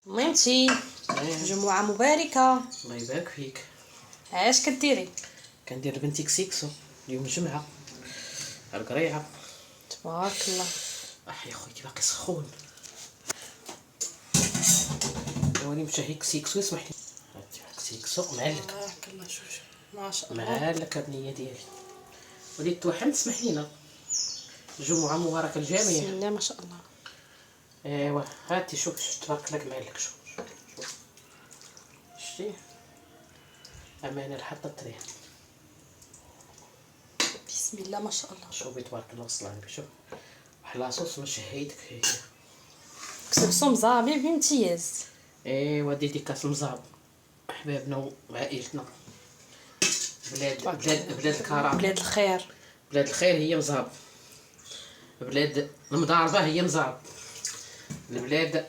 ميمتي جمعة مباركة. الله يبارك فيك. اش كديري؟ كندير لبنتي كسيكسو اليوم الجمعة القريعة. تبارك الله. يا خويا باقي سخون. ولي مشى هيك كسيكسو اسمح لي. هاتي كسيكسو معلك. تبارك الله شوف ما شاء الله. معلك النية ديالي. وليت توحل تسمح لينا. جمعة مباركة بسم الجميع. الله ما شاء الله. ايوا هاتي شوف تبارك لك معلك شوف. شتي أمانة الحطة التريه. بسم الله ما شاء الله. شوفي تبارك الله وصل على شوف حلاصوص مش هيدك هي. كسبسو مزابي بامتياز. ايوا ديديكاس مزاب احبابنا وعائلتنا. بلاد الكرم، بلاد الخير. بلاد الخير هي مزاب، بلاد المضاربة هي مزاب، البلاد